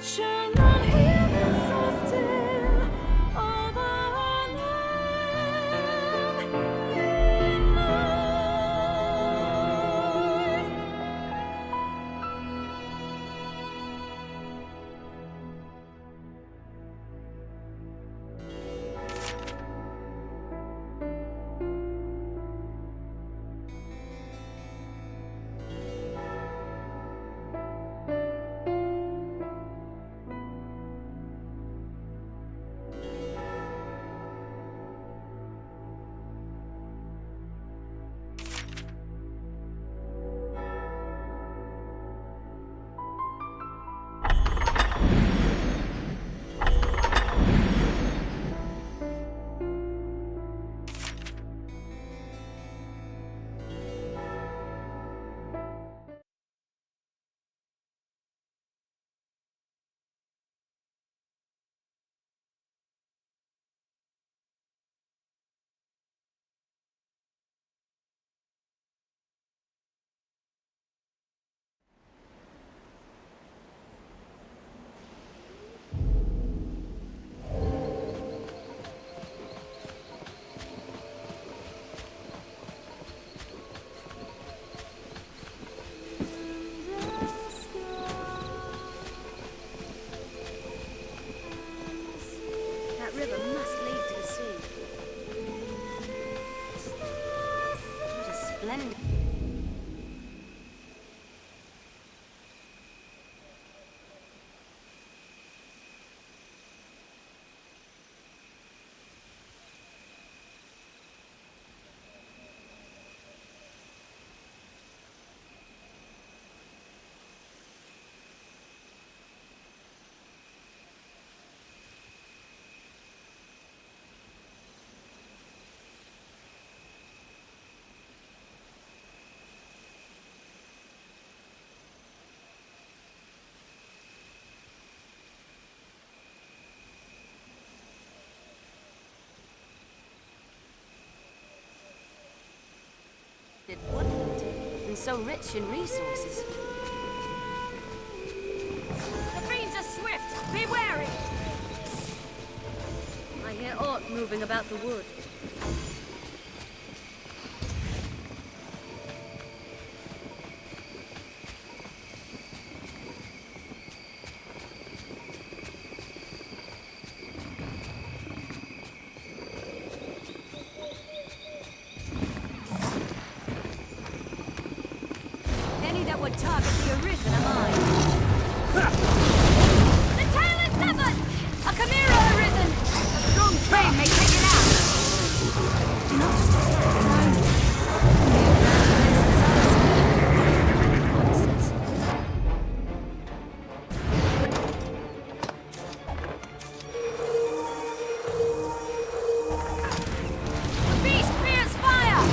Shall not hear the soul still of our land in life. That river must lead to the sea. What a splendid... woodland, and so rich in resources. The fiends are swift! Be wary! I hear aught moving about the wood. Any that would target the arisen are mine. The tail is severed! A chimera arisen! A strong flame may take it out. Do not just attack blindly. Monsters. The beast fears fire!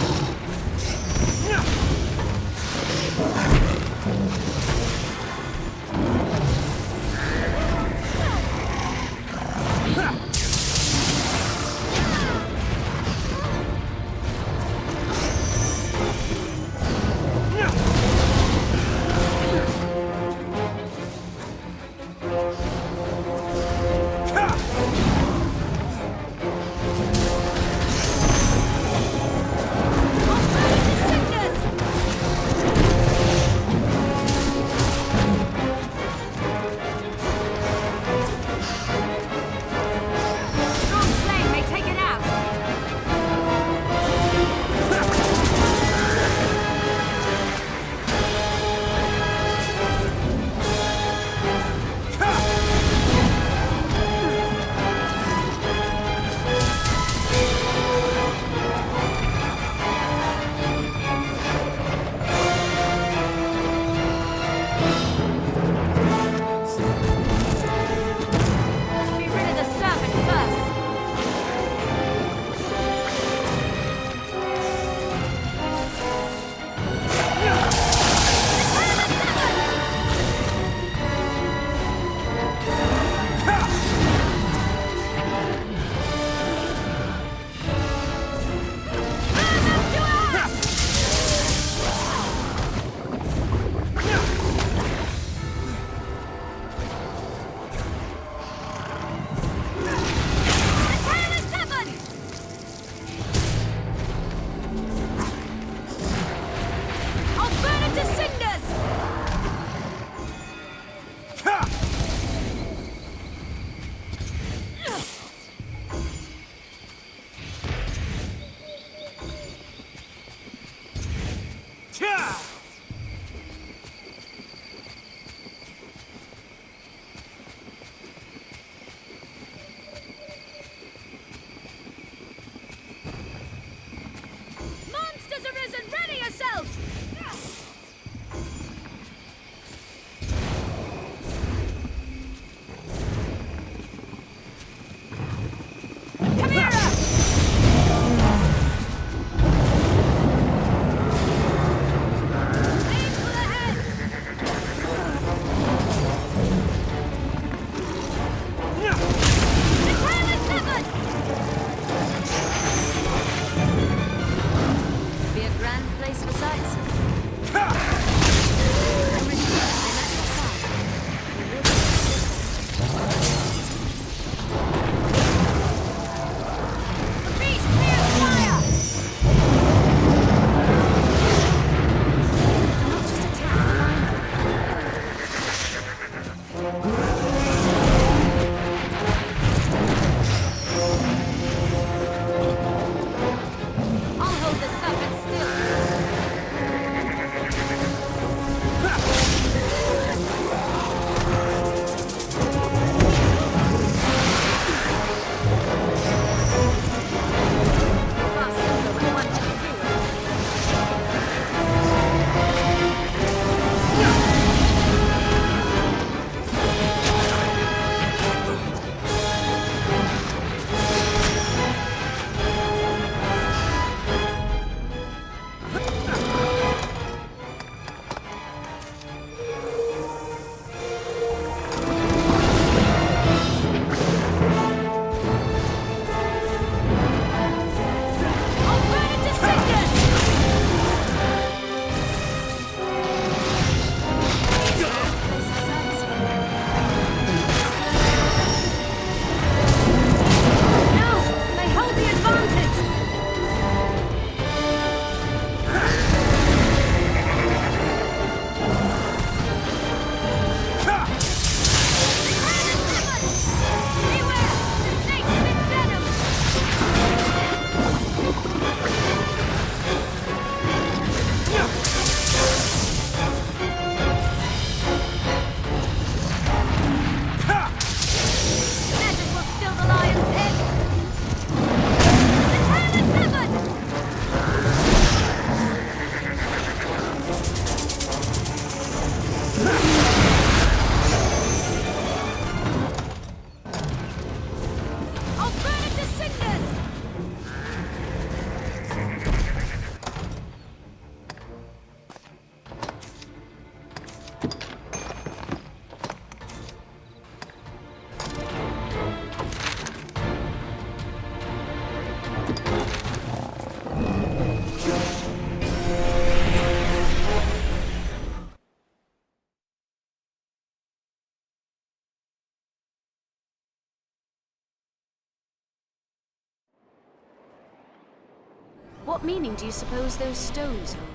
What meaning do you suppose those stones hold?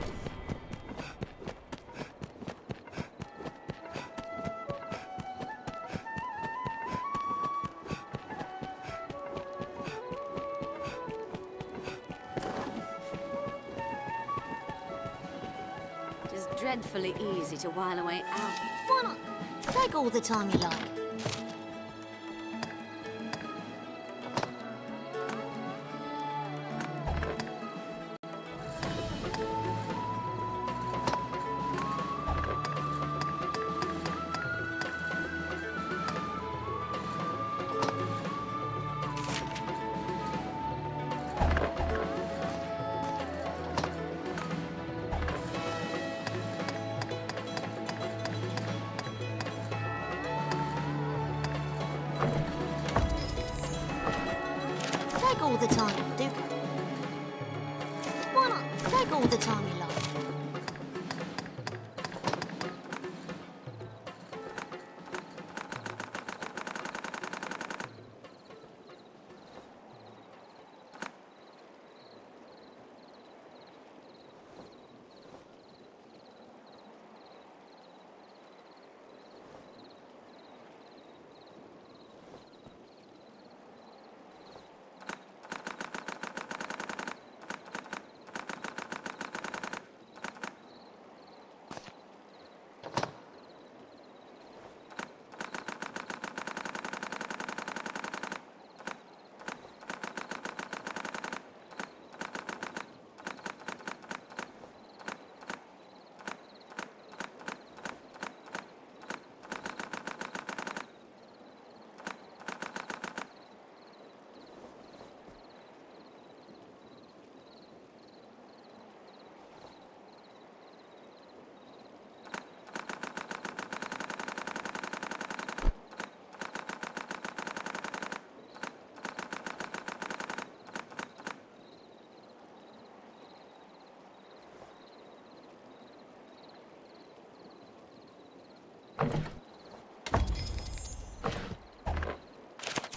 It is dreadfully easy to while away hours. Why not? Take all the time you like. Take all the time, Duke. Why not? Take all the time you like.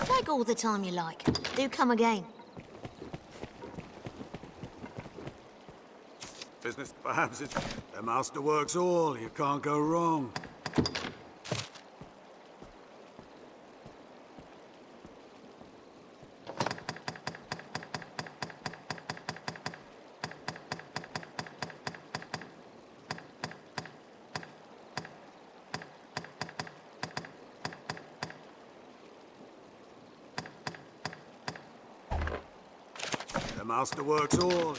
Take all the time you like. Do come again. Business, perhaps it's the master works all. You can't go wrong. The master works all.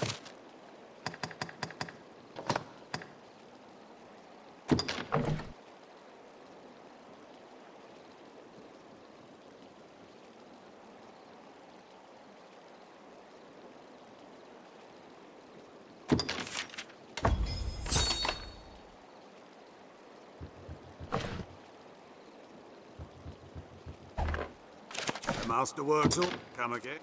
The master works all. Come again.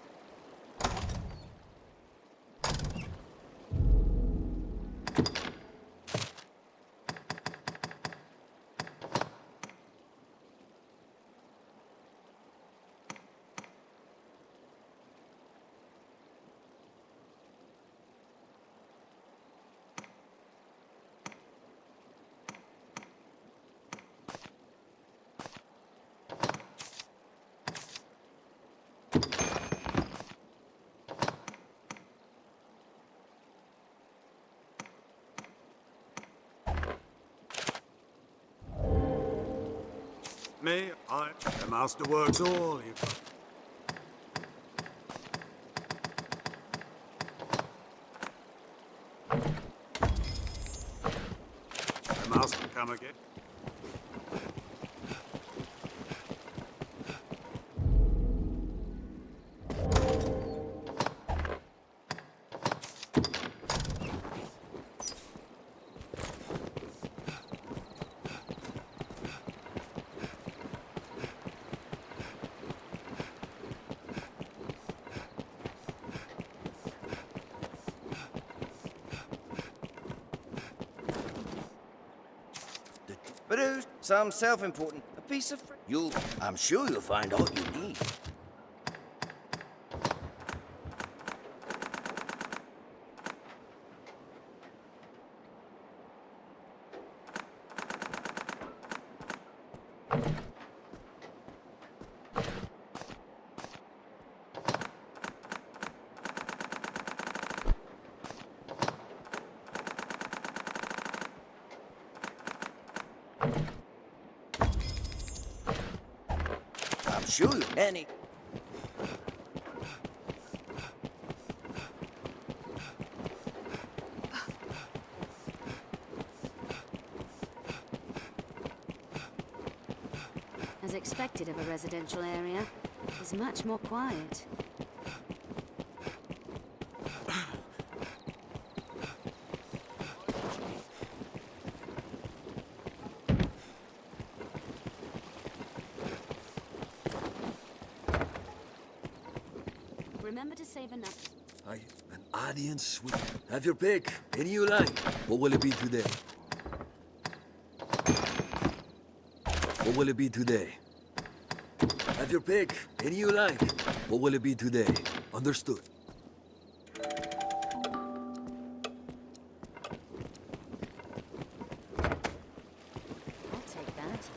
The master works all. The master, come again. But who's some self-important, a piece of... I'm sure you'll find all you need. sure any. As expected of a residential area, it's much more quiet. Remember to save enough. An audience suite. Have your pick. Any you like. What will it be today? What will it be today? Have your pick. Any you like. What will it be today? Understood. I'll take that.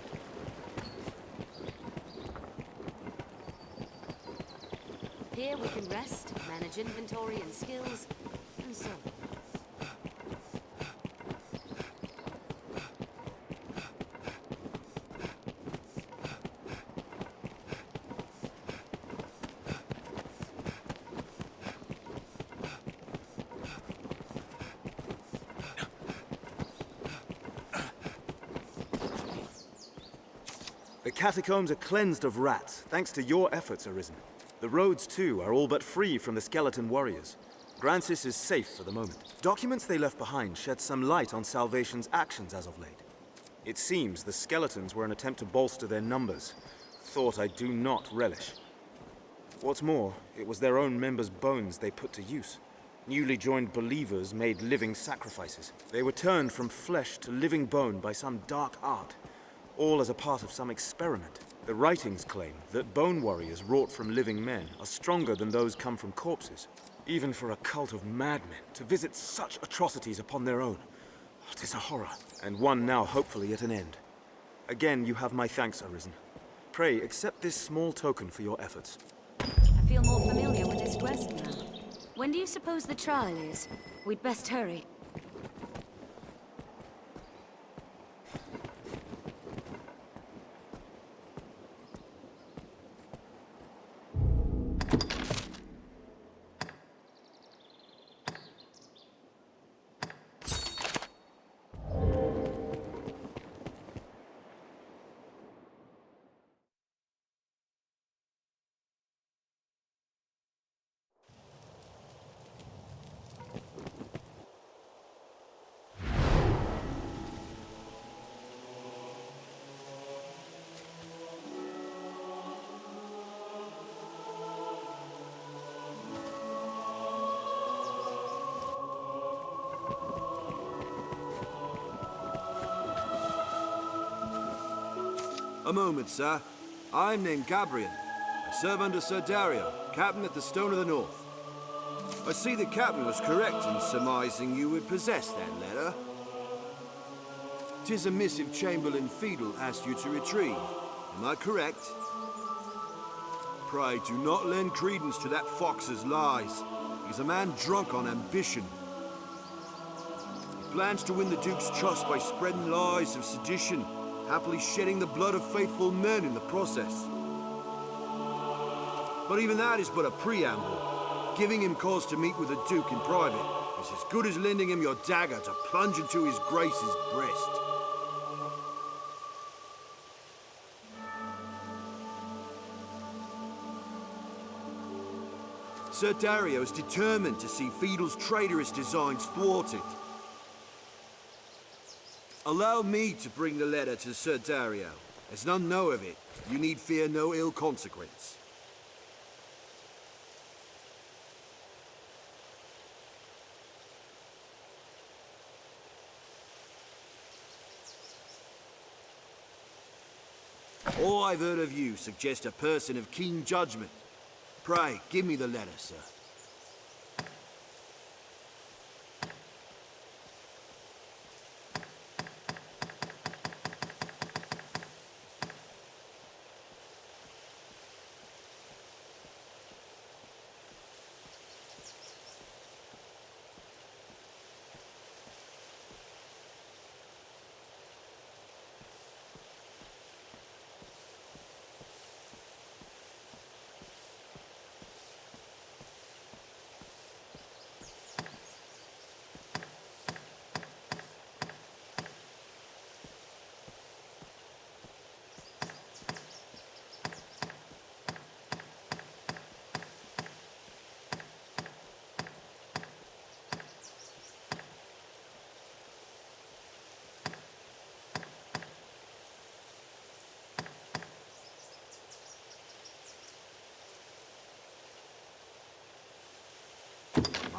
Here we can rest, manage inventory and skills, and so on. The catacombs are cleansed of rats, thanks to your efforts, Arisen. The roads, too, are all but free from the skeleton warriors. Grancis is safe for the moment. Documents they left behind shed some light on Salvation's actions as of late. It seems the skeletons were an attempt to bolster their numbers. Thought I do not relish. What's more, it was their own members' bones they put to use. Newly joined believers made living sacrifices. They were turned from flesh to living bone by some dark art, all as a part of some experiment. The writings claim that bone warriors wrought from living men are stronger than those come from corpses. Even for a cult of madmen to visit such atrocities upon their own. It is a horror, and one now hopefully at an end. Again, you have my thanks, Arisen. Pray, accept this small token for your efforts. I feel more familiar with this quest now. When do you suppose the trial is? We'd best hurry. A moment, sir. I'm named Gabriel. I serve under Sir Dario, captain at the Stone of the North. I see the captain was correct in surmising you would possess that letter. 'Tis a missive Chamberlain Fiedel asked you to retrieve. Am I correct? Pray, do not lend credence to that fox's lies. He's a man drunk on ambition. He plans to win the Duke's trust by spreading lies of sedition, happily shedding the blood of faithful men in the process. But even that is but a preamble. Giving him cause to meet with the Duke in private is as good as lending him your dagger to plunge into his grace's breast. Sir Dario is determined to see Fiedel's traitorous designs thwarted. Allow me to bring the letter to Sir Dario. As none know of it, you need fear no ill consequence. All I've heard of you suggests a person of keen judgment. Pray, give me the letter, sir.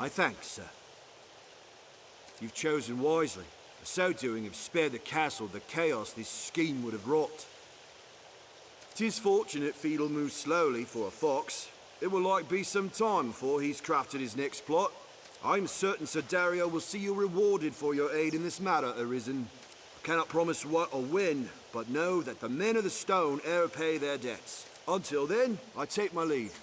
My thanks, sir. You've chosen wisely. So doing, have spared the castle the chaos this scheme would have wrought. 'Tis fortunate Fiedel moves slowly for a fox. It will like be some time before he's crafted his next plot. I'm certain Sir Dario will see you rewarded for your aid in this matter, Arisen. I cannot promise what or when, but know that the men of the stone e'er pay their debts. Until then, I take my leave.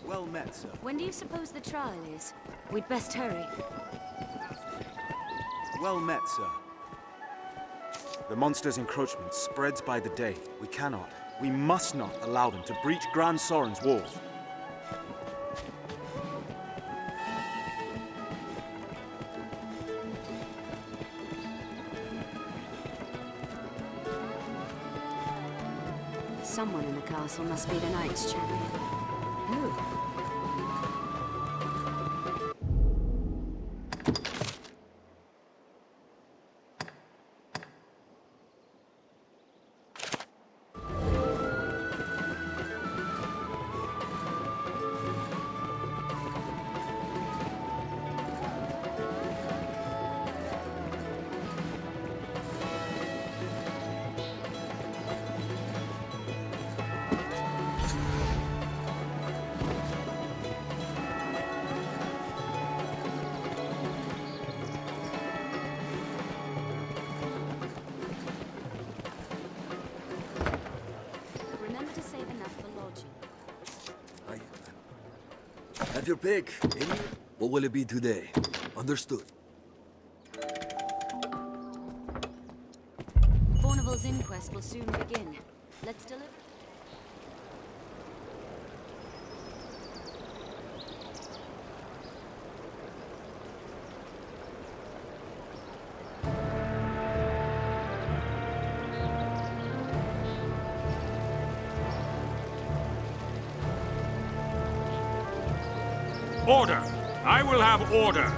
Well met, sir. When do you suppose the trial is? We'd best hurry. Well met, sir. The monster's encroachment spreads by the day. We must not allow them to breach Grand Soren's walls. Someone in the castle must be the Knight's champion. Who? Remember to save enough for lodging. Have your pick. What will it be today? Understood. Fornival's inquest will soon begin. Let's deliver. Order! I will have order!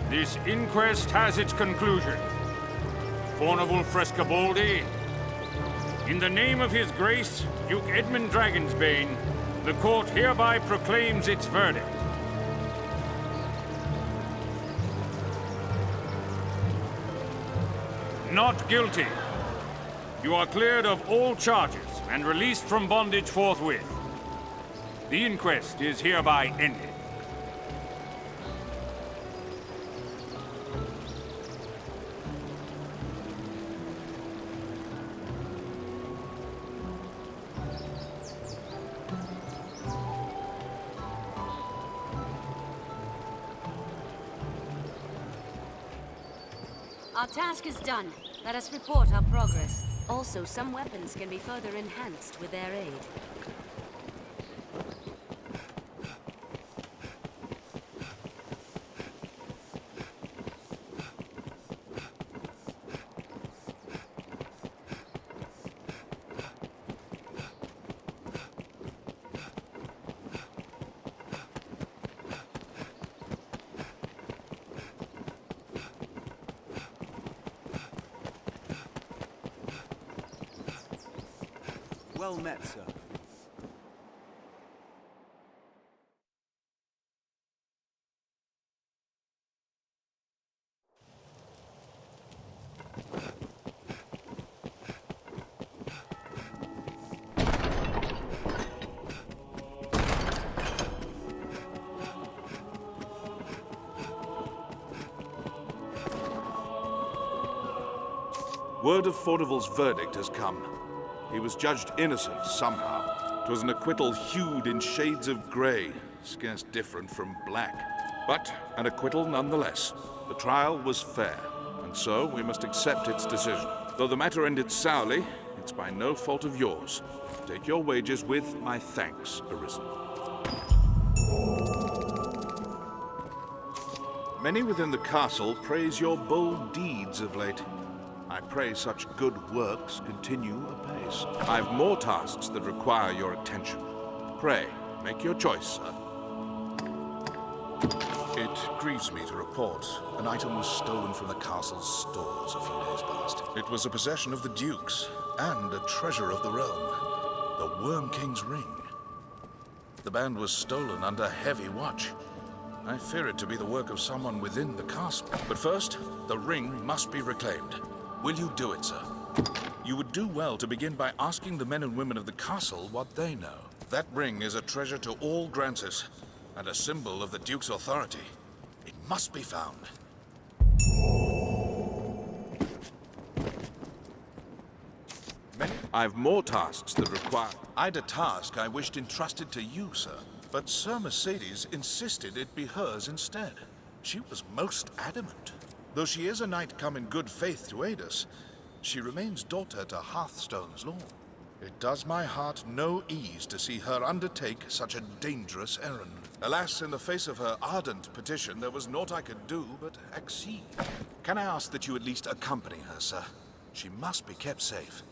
This inquest has its conclusion. Fornival Frescobaldi, in the name of His Grace, Duke Edmund Dragonsbane, the court hereby proclaims its verdict. Not guilty. You are cleared of all charges and released from bondage forthwith. The inquest is hereby ended. Our task is done. Let us report our progress. Also, some weapons can be further enhanced with their aid. Well met, sir. Word of Fornival's verdict has come. He was judged innocent somehow. 'Twas an acquittal hued in shades of grey, scarce different from black. But an acquittal nonetheless. The trial was fair, and so we must accept its decision. Though the matter ended sourly, it's by no fault of yours. Take your wages with my thanks, Arisen. Many within the castle praise your bold deeds of late. I pray such good works continue apace. I've more tasks that require your attention. Pray, make your choice, sir. It grieves me to report an item was stolen from the castle's stores a few days past. It was a possession of the Duke's and a treasure of the realm, the Worm King's ring. The band was stolen under heavy watch. I fear it to be the work of someone within the castle. But first, the ring must be reclaimed. Will you do it, sir? You would do well to begin by asking the men and women of the castle what they know. That ring is a treasure to all Grancis, and a symbol of the Duke's authority. It must be found. I've more tasks that require... I'd a task I wished entrusted to you, sir. But Sir Mercedes insisted it be hers instead. She was most adamant. Though she is a knight come in good faith to aid us, she remains daughter to Hearthstone's law. It does my heart no ease to see her undertake such a dangerous errand. Alas, in the face of her ardent petition, there was naught I could do but accede. Can I ask that you at least accompany her, sir? She must be kept safe.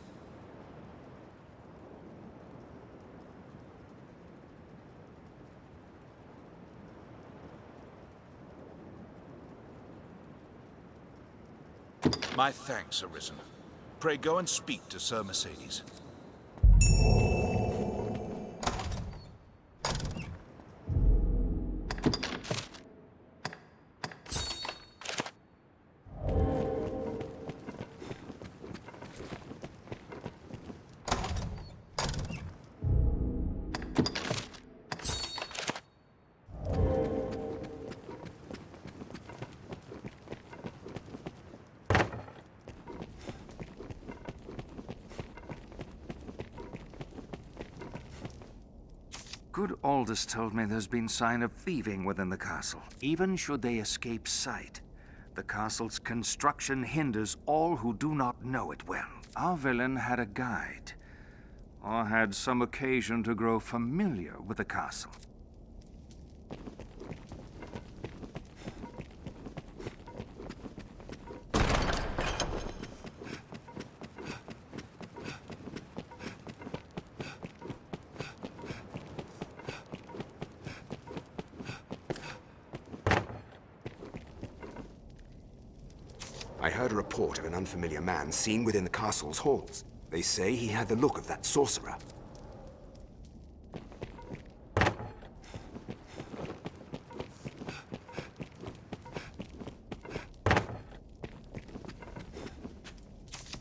My thanks, Arisen. Pray go and speak to Sir Mercedes. Good Aldous told me there's been sign of thieving within the castle, even should they escape sight. The castle's construction hinders all who do not know it well. Our villain had a guide, or had some occasion to grow familiar with the castle. I heard a report of an unfamiliar man seen within the castle's halls. They say he had the look of that sorcerer.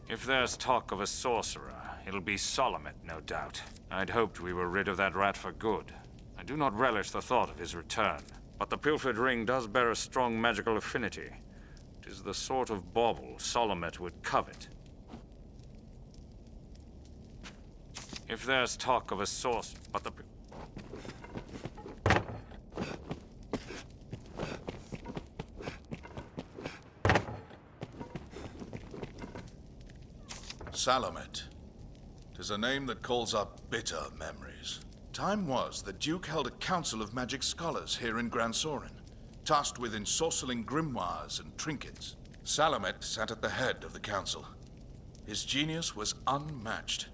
If there's talk of a sorcerer, it'll be Solomet, no doubt. I'd hoped we were rid of that rat for good. I do not relish the thought of his return, but the pilfered ring does bear a strong magical affinity. It is the sort of bauble Solomet would covet. If there's talk of a sorcerer, but the... Salomet. 'Tis a name that calls up bitter memories. Time was the Duke held a council of magic scholars here in Gran Soren, tasked with ensorceling grimoires and trinkets. Salomet sat at the head of the council. His genius was unmatched,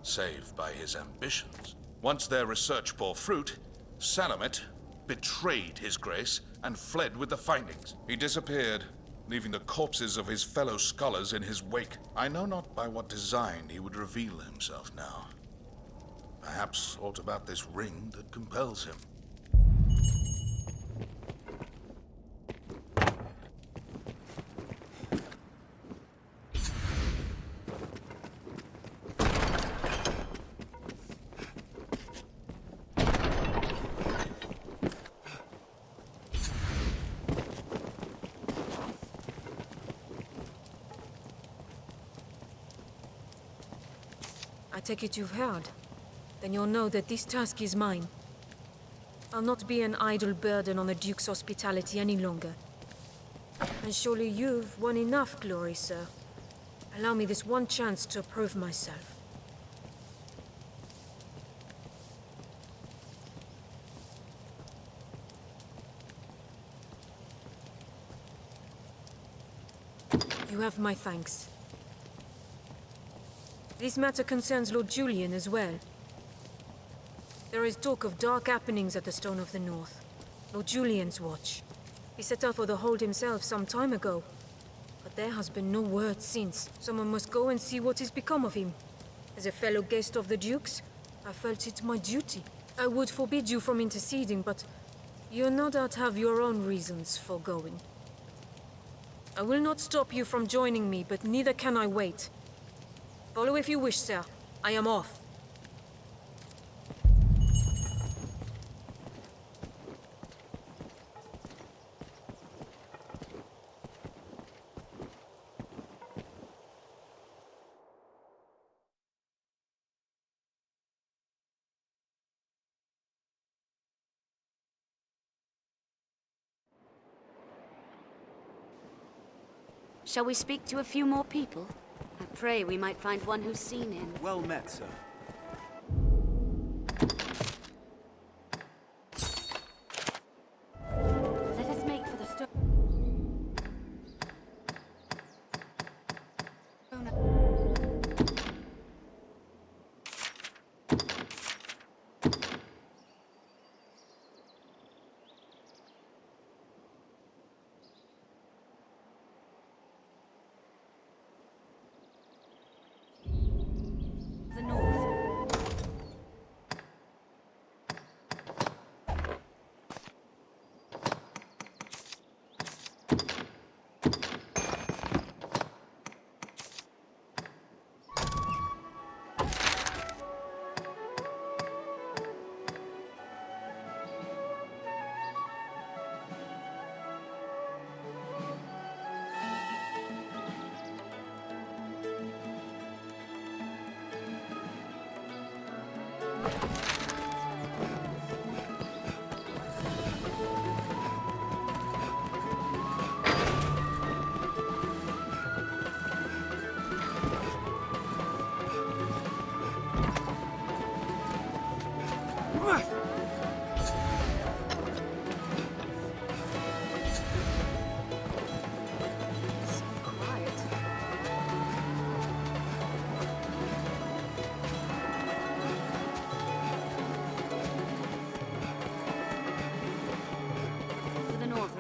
save by his ambitions. Once their research bore fruit, Salomet betrayed his grace and fled with the findings. He disappeared, leaving the corpses of his fellow scholars in his wake. I know not by what design he would reveal himself now. Perhaps aught about this ring that compels him. take it you've heard. Then you'll know that this task is mine. I'll not be an idle burden on the Duke's hospitality any longer. And surely you've won enough glory, sir. Allow me this one chance to prove myself. You have my thanks. This matter concerns Lord Julian as well. There is talk of dark happenings at the Stone of the North. Lord Julian's watch. He set out for the hold himself some time ago. But there has been no word since. Someone must go and see what has become of him. As a fellow guest of the Duke's, I felt it my duty. I would forbid you from interceding, but you no doubt have your own reasons for going. I will not stop you from joining me, but neither can I wait. Follow if you wish, sir. I am off. Shall we speak to a few more people? I pray we might find one who's seen him. Well met, sir. Let us make for the stone. The north.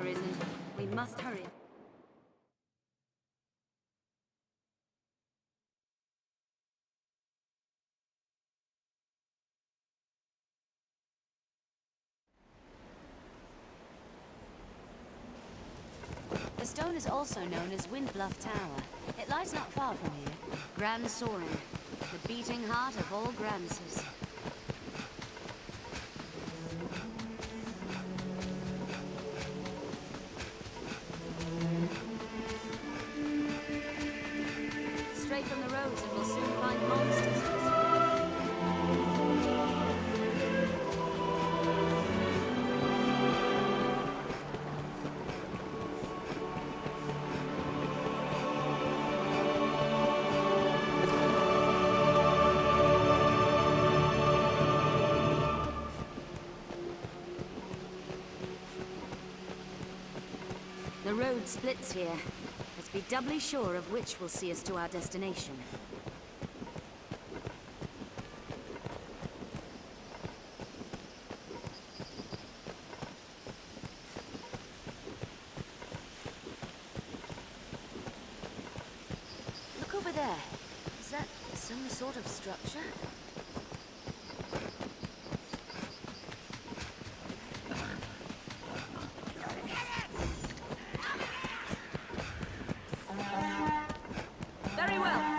Arisen. We must hurry. The stone is also known as Wind Bluff Tower. It lies not far from here. Grand Sorin, the beating heart of all Grances. Straight from the roads and we'll soon find monsters. The road splits here. Let's be doubly sure of which will see us to our destination. Look over there. Is that some sort of structure? Very well.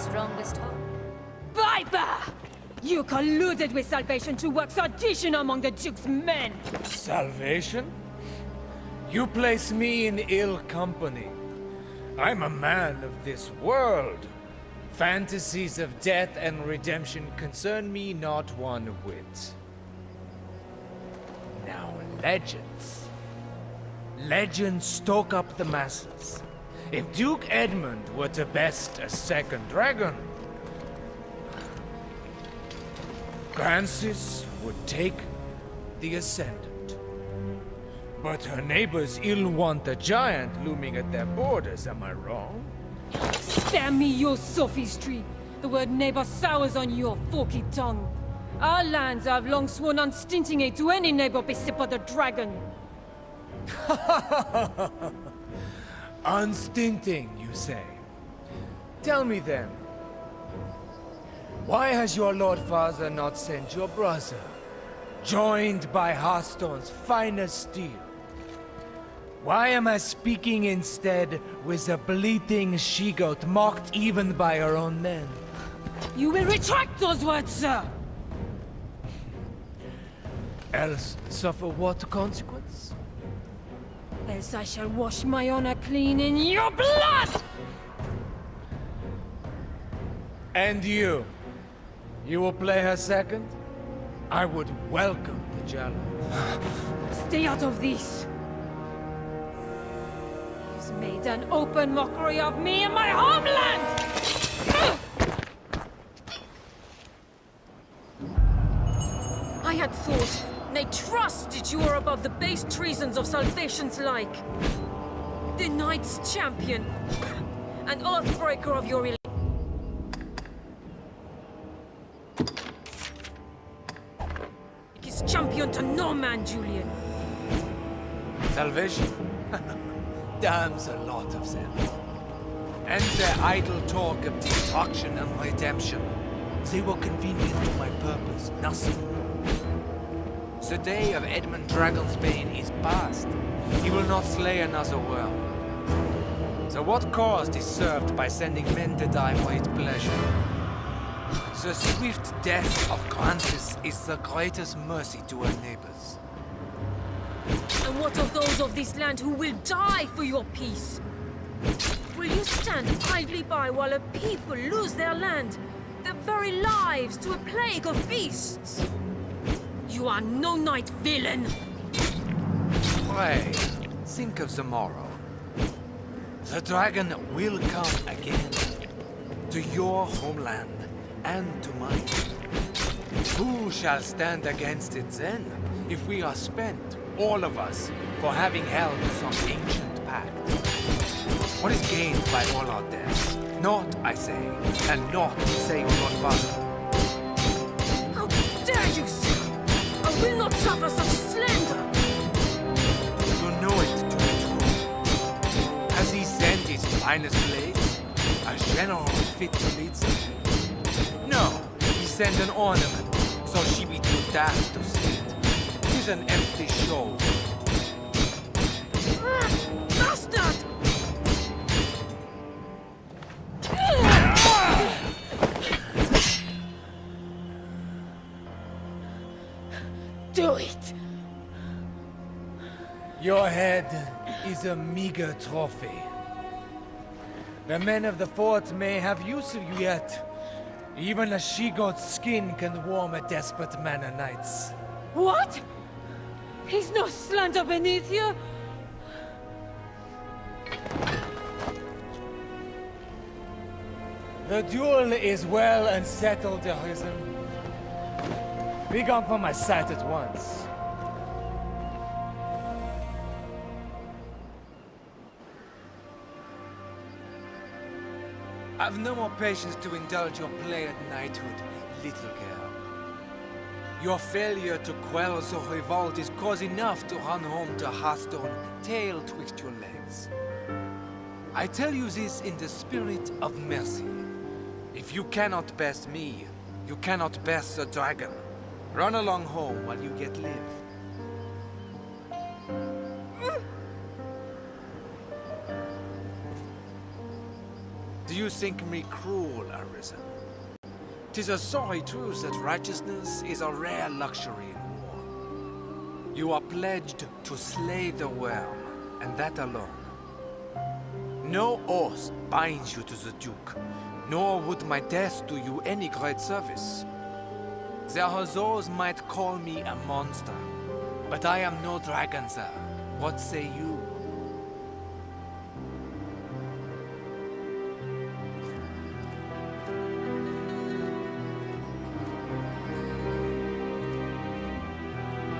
strongest hope. Viper! You colluded with Salvation to work sedition among the Duke's men! Salvation? You place me in ill company. I'm a man of this world. Fantasies of death and redemption concern me not one whit. Now, legends. Legends stoke up the masses. If Duke Edmund were to best a second dragon, Francis would take the Ascendant. But her neighbors ill want the giant looming at their borders, am I wrong? Spare me your sophistry! The word neighbor sours on your forky tongue. Our lands have long sworn unstinting aid to any neighbor beset by the dragon. Unstinting, you say? Tell me then, why has your Lord Father not sent your brother, joined by Hearthstone's finest steel? Why am I speaking instead with a bleating she-goat mocked even by her own men? You will retract those words, sir! Else suffer what consequence? Else I shall wash my honor clean in your blood! And you? You will play her second? I would welcome the challenge. Stay out of this! He's made an open mockery of me and my homeland! I had thought, nay trusted you were above the base treasons of Salvation's like. The Knight's champion, an oathbreaker of your religion. His champion to no man, Julian. Salvation? Damns a lot of them. And their idle talk of destruction and redemption. They were convenient to my purpose, nothing more. The day of Edmund Dragonsbane is past. He will not slay another world. So what cause is served by sending men to die for his pleasure? The swift death of Francis is the greatest mercy to her neighbors. And what of those of this land who will die for your peace? Will you stand idly by while a people lose their land, their very lives, to a plague of beasts? You are no knight, villain! Pray, think of the morrow. The dragon will come again. To your homeland, and to mine. Who shall stand against it then, if we are spent, all of us, for having held some ancient pact? What is gained by all our deaths? Naught, I say, and naught, say your Lord Father. How dare you, sir! I will not suffer such slander! You know it to be true. Has he sent his finest blades? A general fit to lead them? No, he sent an ornament, so she be too daft to see it. 'Tis an empty show. Bastard! Do it! Your head is a meager trophy. The men of the fort may have use of you yet. Even a she-goat's skin can warm a desperate man o' nights. What? He's no slander beneath you? The duel is well and settled, Arisen. Be gone from my sight at once. I've no more patience to indulge your play at knighthood, little girl. Your failure to quell the revolt is cause enough to run home to Hearthstone, tail twixt your legs. I tell you this in the spirit of mercy. If you cannot best me, you cannot best the dragon. Run along home while you yet live. Do you think me cruel, Arisen? 'Tis a sorry truth that righteousness is a rare luxury in war. You are pledged to slay the worm, and that alone. No oath binds you to the Duke, nor would my death do you any great service. There are those might call me a monster, but I am no dragon, sir. What say you?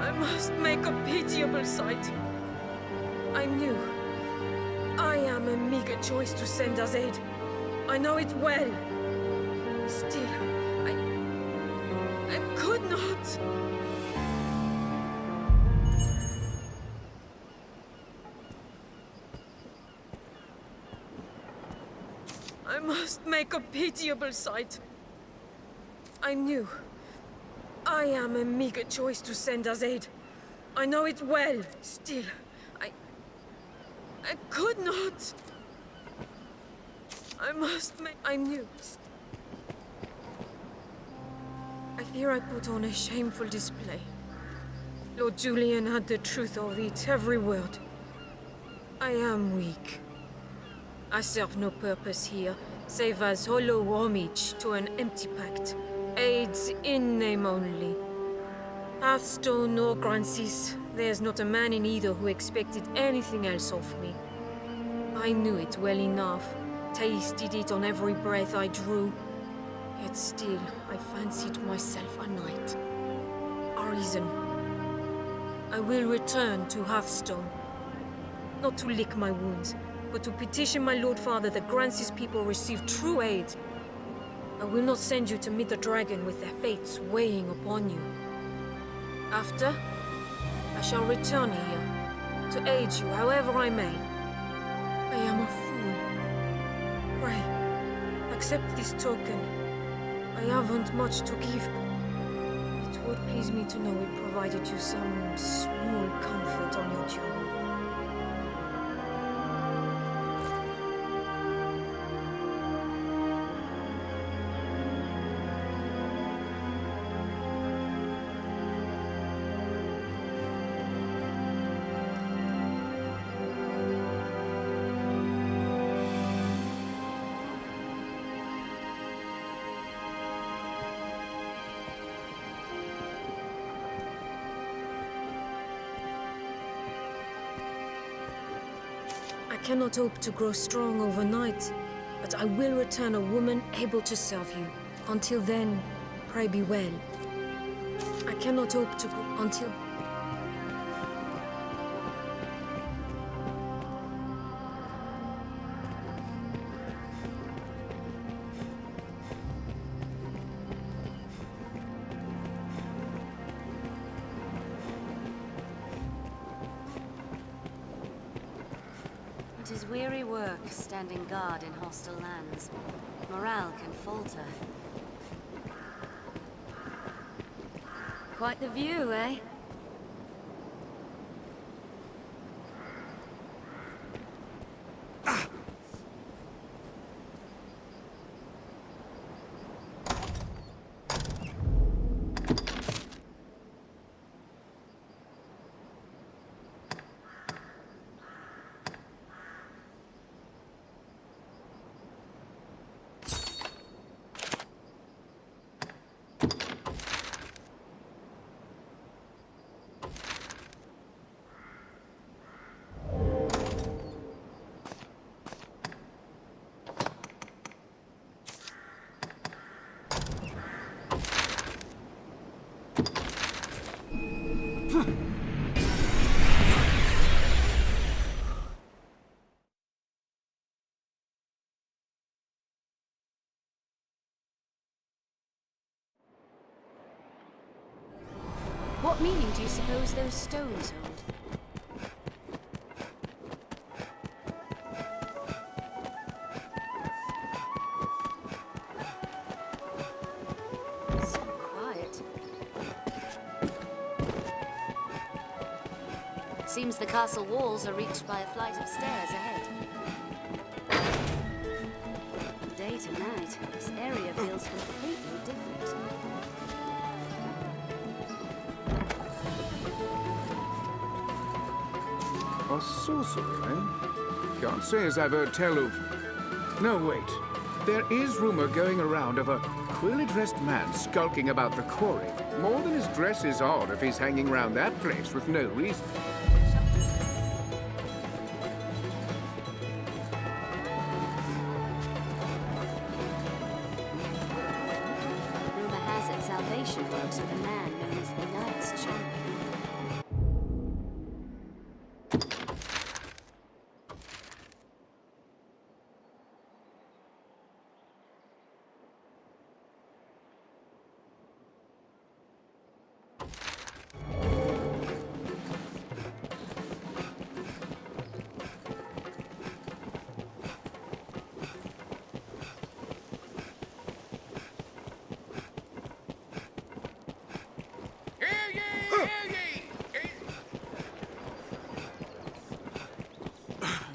I must make a pitiable sight. I knew. I am a meager choice to send as aid. I know it well. Still, I could not. I must make a pitiable sight. I knew. I am a meager choice to send as aid. I know it well. Still, I could not. I must make... I knew. I fear I put on a shameful display. Lord Julian had the truth of it, every word. I am weak. I serve no purpose here, save as hollow homage to an empty pact. Aids in name only. Hearthstone or Grancis, there's not a man in either who expected anything else of me. I knew it well enough, tasted it on every breath I drew. Yet still, I fancied myself a knight. Arisen. I will return to Hearthstone. Not to lick my wounds, but to petition my Lord Father that Grancis people receive true aid. I will not send you to meet the dragon with their fates weighing upon you. After, I shall return here, to aid you however I may. I am a fool. Pray, accept this token. I haven't much to give. It would please me to know it provided you some small comfort on your journey. I cannot hope to grow strong overnight, but I will return a woman able to serve you. Until then, pray be well. I cannot hope to grow until... It is weary work standing guard in hostile lands. Morale can falter. Quite the view, eh? What meaning do you suppose those stones hold? So quiet. Seems the castle walls are reached by a flight of stairs ahead. right. This area feels completely different. A sorcerer, eh? Can't say as I've heard tell of... No, wait. There is rumor going around of a queerly dressed man skulking about the quarry. More than his dress is odd if he's hanging around that place with no reason. Rumor has it salvation works with a man known as the Knight's Champion.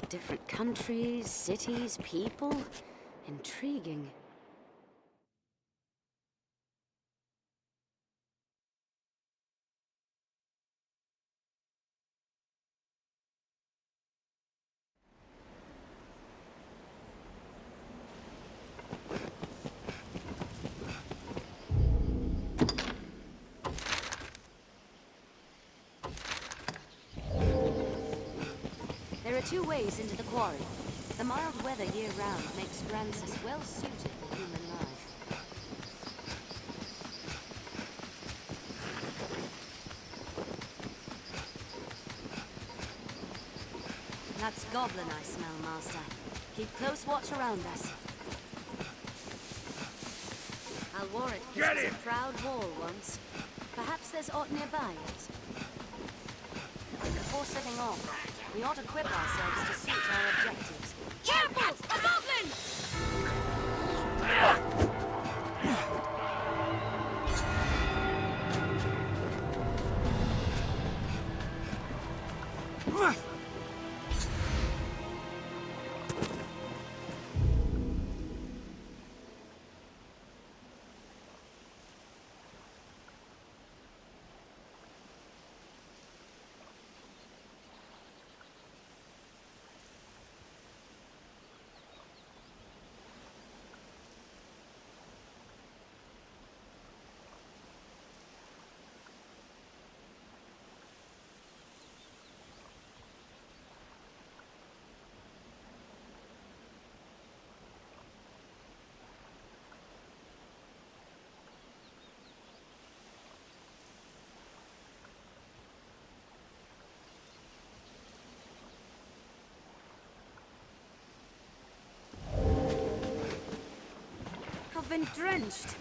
Different countries, cities, people. Intriguing. There are two ways into the quarry. The mild weather year-round makes Grancis well suited for human life. That's goblin I smell, Master. Keep close watch around us. I'll warrant this was a proud wall once. Perhaps there's aught nearby yet. Before setting off, we ought to equip ourselves to suit our objectives. Careful! A goblin! I've been drenched.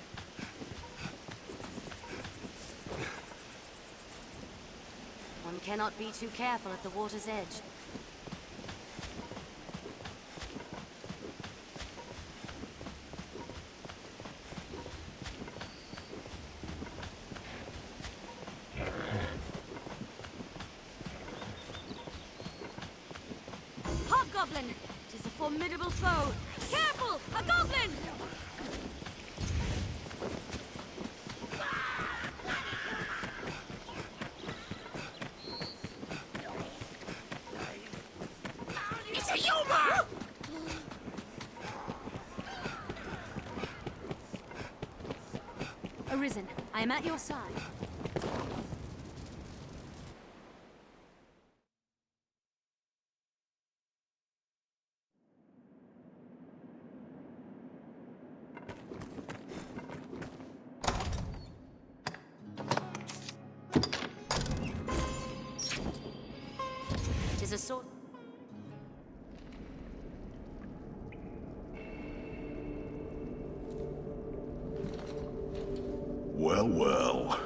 One cannot be too careful at the water's edge. Hobgoblin! 'Tis a formidable foe! Careful! A goblin! It's a humor! Arisen, I am at your side. Tis a sword. Well, well.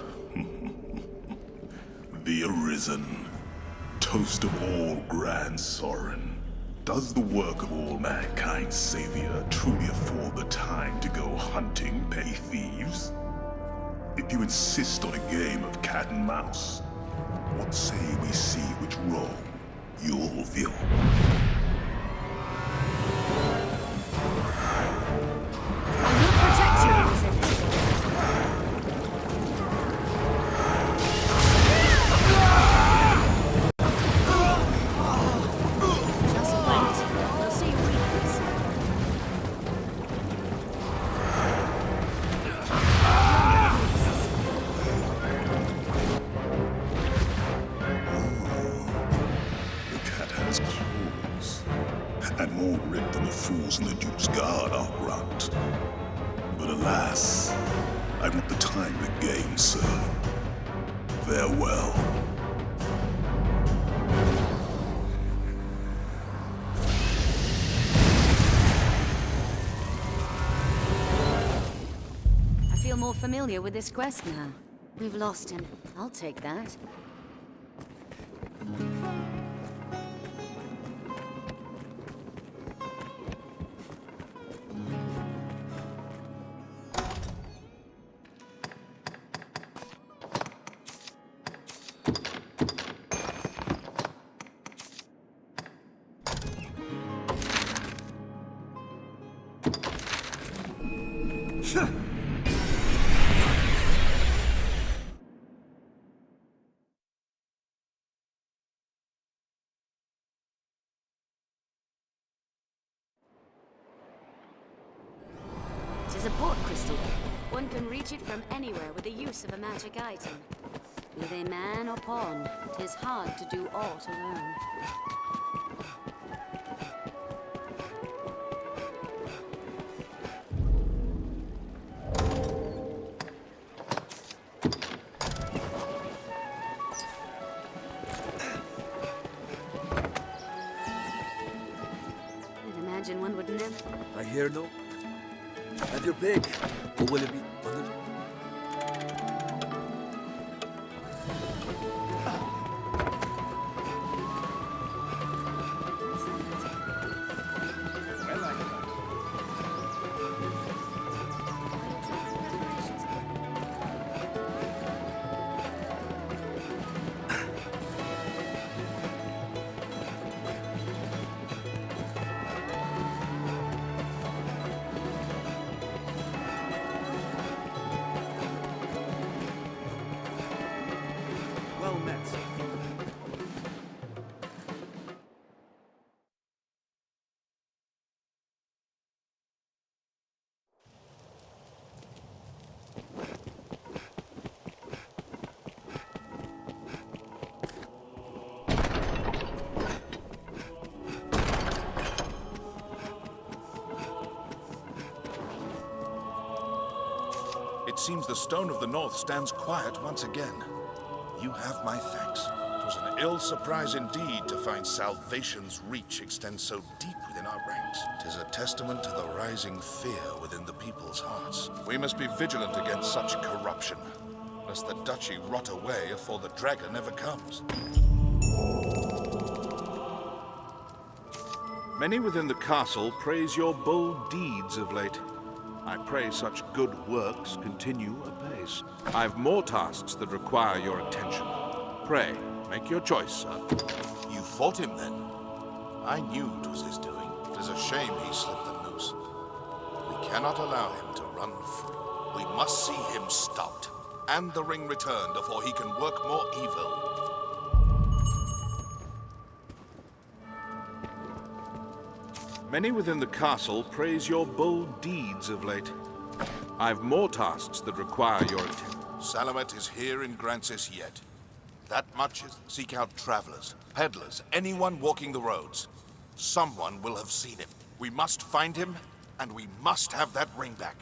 The Arisen, toast of all Grand Sorin. Does the work of all mankind's savior truly afford the time to go hunting petty thieves? If you insist on a game of cat and mouse, what say we see which role you'll fill? in the Duke's guard, I'll grant. But alas, I've not the time to game, sir. Farewell. I feel more familiar with this quest now. We've lost him. I'll take that. It is a port crystal. One can reach it from anywhere with the use of a magic item. Be they man or pawn, 'tis hard to do aught alone. I'd imagine one would never... I hear no. Have your pick. Or will it be under... Well met. It seems the Stone of the North stands quiet once again. You have my thanks. It was an ill surprise indeed to find salvation's reach extend so deep within our ranks. 'Tis a testament to the rising fear within the people's hearts. We must be vigilant against such corruption, lest the duchy rot away afore the dragon ever comes. Many within the castle praise your bold deeds of late. I pray such good works continue apace. I've more tasks that require your attention. Pray, make your choice, sir. You fought him, then? I knew it was his doing. It is a shame he slipped the noose. We cannot allow him to run free. We must see him stopped, and the ring returned before he can work more evil. Many within the castle praise your bold deeds of late. I've more tasks that require your attention. Salamet is here in Grancis yet. That much is... Seek out travelers, peddlers, anyone walking the roads. Someone will have seen him. We must find him, and we must have that ring back.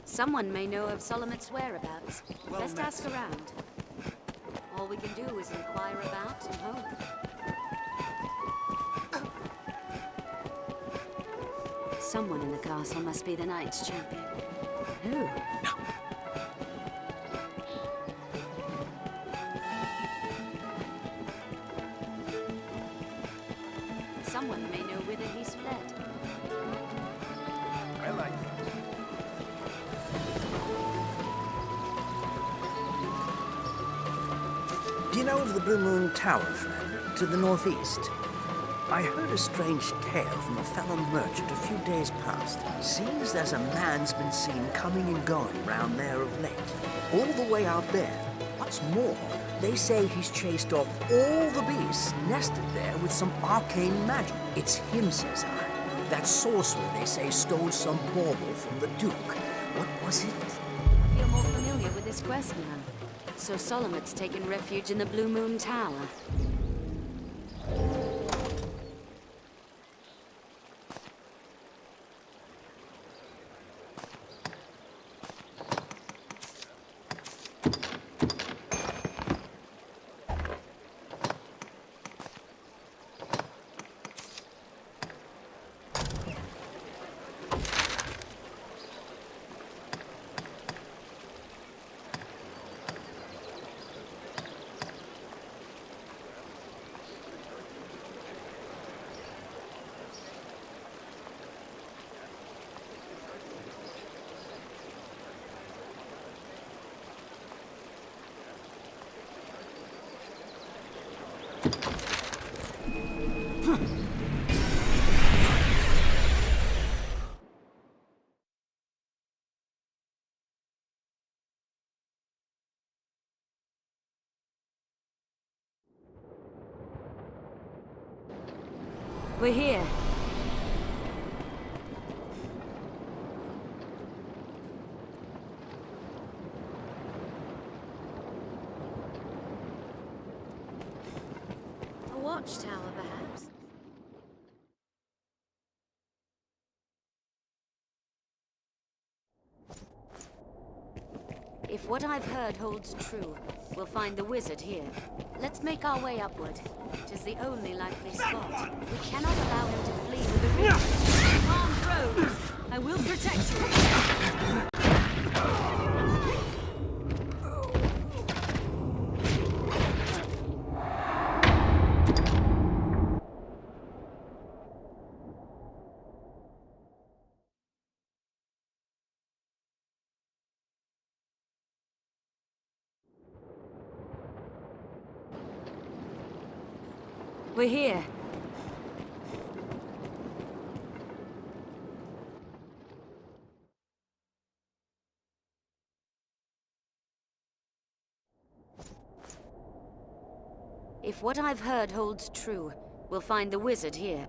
Someone may know of Solomon's whereabouts. Well Best met. ask around. All we can do is inquire about and hope. Someone in the castle must be the Knight's champion. Who? Someone may know whither he's fled. I like it. Do you know of the Blue Moon Tower, friend? To the northeast? I heard a strange tale from a fellow merchant a few days past. Seems there's a man's been seen coming and going round there of late. All the way out there. What's more, they say he's chased off all the beasts nested there with some arcane magic. It's him, says I. That sorcerer, they say, stole some bauble from the Duke. What was it? I feel more familiar with this quest now. So Solomon's taken refuge in the Blue Moon Tower. We're here. A watchtower, perhaps? If what I've heard holds true, we'll find the wizard here. Let's make our way upward. It is the only likely spot. We cannot allow him to flee with the ring. Armed rogues, I will protect you. We're here. If what I've heard holds true, we'll find the wizard here.